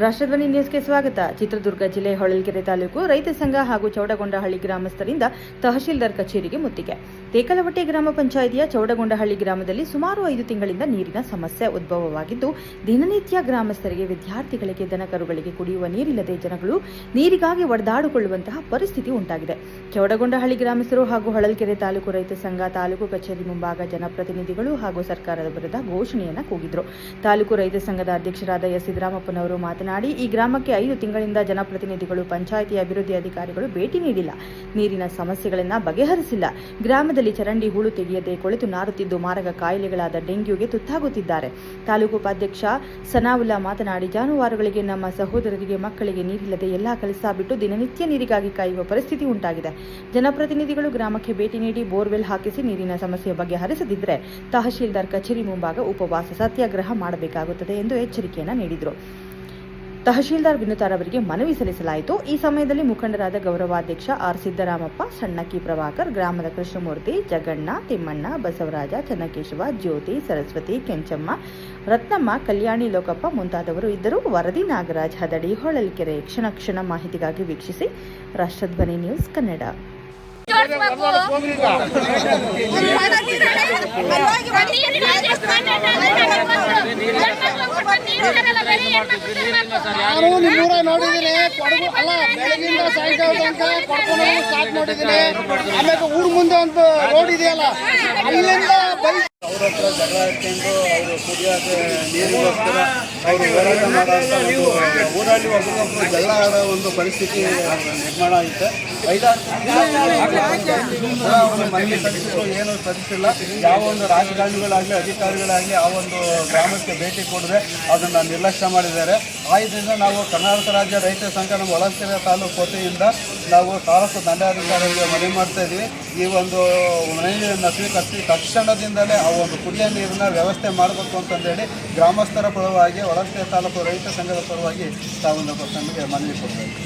ರಾಷ್ಟ್ರಧ್ವನಿ ನ್ಯೂಸ್ಗೆ ಸ್ವಾಗತ. ಚಿತ್ರದುರ್ಗ ಜಿಲ್ಲೆ ಹೊಳಲ್ಕೆರೆ ತಾಲೂಕು ರೈತ ಸಂಘ ಹಾಗೂ ಚೌಡಗೊಂಡಹಳ್ಳಿ ಗ್ರಾಮಸ್ಥರಿಂದ ತಹಶೀಲ್ದಾರ್ ಕಚೇರಿಗೆ ಮುತ್ತಿಗೆ. ತೇಕಲವಟ್ಟೆ ಗ್ರಾಮ ಪಂಚಾಯಿತಿಯ ಚೌಡಗೊಂಡಹಳ್ಳಿ ಗ್ರಾಮದಲ್ಲಿ ಸುಮಾರು 5 ತಿಂಗಳಿಂದ ನೀರಿನ ಸಮಸ್ಯೆ ಉದ್ಭವವಾಗಿದ್ದು, ದಿನನಿತ್ಯ ಗ್ರಾಮಸ್ಥರಿಗೆ, ವಿದ್ಯಾರ್ಥಿಗಳಿಗೆ, ದನಕರುಗಳಿಗೆ ಕುಡಿಯುವ ನೀರಿಲ್ಲದೆ ಜನಗಳು ನೀರಿಗಾಗಿ ಒಡೆದಾಡಿಕೊಳ್ಳುವಂತಹ ಪರಿಸ್ಥಿತಿ ಉಂಟಾಗಿದೆ. ಚೌಡಗೊಂಡಹಳ್ಳಿ ಗ್ರಾಮಸ್ಥರು ಹಾಗೂ ಹೊಳಲ್ಕೆರೆ ತಾಲೂಕು ರೈತ ಸಂಘ ತಾಲೂಕು ಕಚೇರಿ ಮುಂಭಾಗ ಜನಪ್ರತಿನಿಧಿಗಳು ಹಾಗೂ ಸರ್ಕಾರದ ವಿರುದ್ಧ ಘೋಷಣೆಯನ್ನು ಕೂಗಿದ್ರು. ತಾಲೂಕು ರೈತ ಸಂಘದ ಅಧ್ಯಕ್ಷರಾದ ಎಸ್ ಸಿದ್ದರಾಮಪ್ಪನವರು ಮಾತನಾಡಿ, ಈ ಗ್ರಾಮಕ್ಕೆ 5 ತಿಂಗಳಿಂದ ಜನಪ್ರತಿನಿಧಿಗಳು, ಪಂಚಾಯಿತಿ ಅಭಿವೃದ್ಧಿ ಅಧಿಕಾರಿಗಳು ಭೇಟಿ ನೀಡಿಲ್ಲ, ನೀರಿನ ಸಮಸ್ಯೆಗಳನ್ನು ಬಗೆಹರಿಸಿಲ್ಲ. ಗ್ರಾಮದಲ್ಲಿ ಚರಂಡಿ ಹೂಳು ತೆಗೆಯದೆ ಕೊಳೆತು ನಾರುತ್ತಿದ್ದು ಮಾರಕ ಕಾಯಿಲೆಗಳಾದ ಡೆಂಗ್ಯೂಗೆ ತುತ್ತಾಗುತ್ತಿದ್ದಾರೆ. ತಾಲೂಕು ಉಪಾಧ್ಯಕ್ಷ ಸನಾವುಲ್ಲಾ ಮಾತನಾಡಿ, ಜಾನುವಾರುಗಳಿಗೆ, ನಮ್ಮ ಸಹೋದರರಿಗೆ, ಮಕ್ಕಳಿಗೆ ನೀರಿಲ್ಲದೆ ಎಲ್ಲಾ ಕೆಲಸ ಬಿಟ್ಟು ದಿನನಿತ್ಯ ನೀರಿಗಾಗಿ ಕಾಯುವ ಪರಿಸ್ಥಿತಿ ಉಂಟಾಗಿದೆ. ಜನಪ್ರತಿನಿಧಿಗಳು ಗ್ರಾಮಕ್ಕೆ ಭೇಟಿ ನೀಡಿ ಬೋರ್ವೆಲ್ ಹಾಕಿಸಿ ನೀರಿನ ಸಮಸ್ಯೆ ಬಗೆಹರಿಸದಿದ್ದರೆ ತಹಶೀಲ್ದಾರ್ ಕಚೇರಿ ಮುಂಭಾಗ ಉಪವಾಸ ಸತ್ಯಾಗ್ರಹ ಮಾಡಬೇಕಾಗುತ್ತದೆ ಎಂದು ಎಚ್ಚರಿಕೆಯನ್ನು ನೀಡಿದರು. ತಹಶೀಲ್ದಾರ್ ವಿನುತಾರ್ ಅವರಿಗೆ ಮನವಿ ಸಲ್ಲಿಸಲಾಯಿತು. ಈ ಸಮಯದಲ್ಲಿ ಮುಖಂಡರಾದ ಗೌರವಾಧ್ಯಕ್ಷ ಆರ್ ಸಿದ್ದರಾಮಪ್ಪ, ಸಣ್ಣಕ್ಕಿ ಪ್ರಭಾಕರ್, ಗ್ರಾಮದ ಕೃಷ್ಣಮೂರ್ತಿ, ಜಗಣ್ಣ, ತಿಮ್ಮಣ್ಣ, ಬಸವರಾಜ, ಚನ್ನಕೇಶವ, ಜ್ಯೋತಿ, ಸರಸ್ವತಿ, ಕೆಂಚಮ್ಮ, ರತ್ನಮ್ಮ, ಕಲ್ಯಾಣಿ, ಲೋಕಪ್ಪ ಮುಂತಾದವರು ಇದ್ದರು. ವರದಿ ನಾಗರಾಜ್ ಹದಡಿ, ಹೊಳಲ್ಕೆರೆ. ಕ್ಷಣ ಮಾಹಿತಿಗಾಗಿ ವೀಕ್ಷಿಸಿ ರಾಷ್ಟ್ರಧ್ವನಿ ನ್ಯೂಸ್ ಕನ್ನಡ. ನಾನು ನಿಮ್ಮೂರ ನೋಡಿದ್ದೀನಿ, ಕೊಡಗು ಅಲ್ಲ ಬೆಳಗಿಂದ ಸಾಯಂಕಾಲ ತನಕ ಕೊಡ್ಕೊಂಡು ಸ್ಟಾರ್ಟ್ ನೋಡಿದ್ದೀನಿ. ಆಮೇಲೆ ಊರ್ ಮುಂದೆ ಒಂದು ರೋಡ್ ಇದೆಯಲ್ಲ, ಅಲ್ಲಿಂದ ಬೈಕ್ ಅವ್ರ ಹತ್ರ ಜಗಳ ಹಾಕೊಂಡು ಅವರು ಕುಡಿಯೋದು ನೀರಿಗೋಸ್ಕರ ಅವರು ಹೋರಾಟ ಮಾಡೋಂಥ ಊರಲ್ಲಿ ಒಬ್ಬರೊಬ್ಬರು ಜಗಳ ಆಡೋ ಒಂದು ಪರಿಸ್ಥಿತಿ ನಿರ್ಮಾಣ ಆಗಿದೆ. 5-6 ಅವರು ಮನೆಗೆ ಸಲ್ಲಿಸಿದ್ರು, ಏನೂ ಸಲ್ಲಿಸಿಲ್ಲ. ಯಾವ ಒಂದು ರಾಜಕಾರಣಿಗಳಾಗಲಿ ಅಧಿಕಾರಿಗಳಾಗಲಿ ಆ ಒಂದು ಗ್ರಾಮಕ್ಕೆ ಭೇಟಿ ಕೊಡದೆ ಅದನ್ನು ನಿರ್ಲಕ್ಷ್ಯ ಮಾಡಿದ್ದಾರೆ. ಆ ಇದರಿಂದ ನಾವು ಕರ್ನಾಟಕ ರಾಜ್ಯ ರೈತ ಸಂಘ ನಮ್ಮ ಹೊಳಲ್ಕೆರೆ ತಾಲೂಕು ವತಿಯಿಂದ ನಾವು ತಾಲೂಕು ದಂಡಾಧಿಕಾರಿಗೆ ಮನವಿ ಮಾಡ್ತಾ ಇದ್ದೀವಿ. ಈ ಒಂದು ಮನವಿಯನ್ನು ಸ್ವೀಕರಿಸಿ ತಕ್ಷಣದಿಂದಲೇ ಆ ಒಂದು ಕುಡಿಯೋ ನೀರಿನ ವ್ಯವಸ್ಥೆ ಮಾಡಬೇಕು ಅಂತಂದೇಳಿ ಗ್ರಾಮಸ್ಥರ ಪರವಾಗಿ ಹೊಳಲ್ಕೆರೆ ತಾಲೂಕು ರೈತ ಸಂಘದ ಪರವಾಗಿ ತಾವು ನಮಗೆ ಮನವಿ ಕೊಡ್ತಾ ಇದ್ದೀವಿ.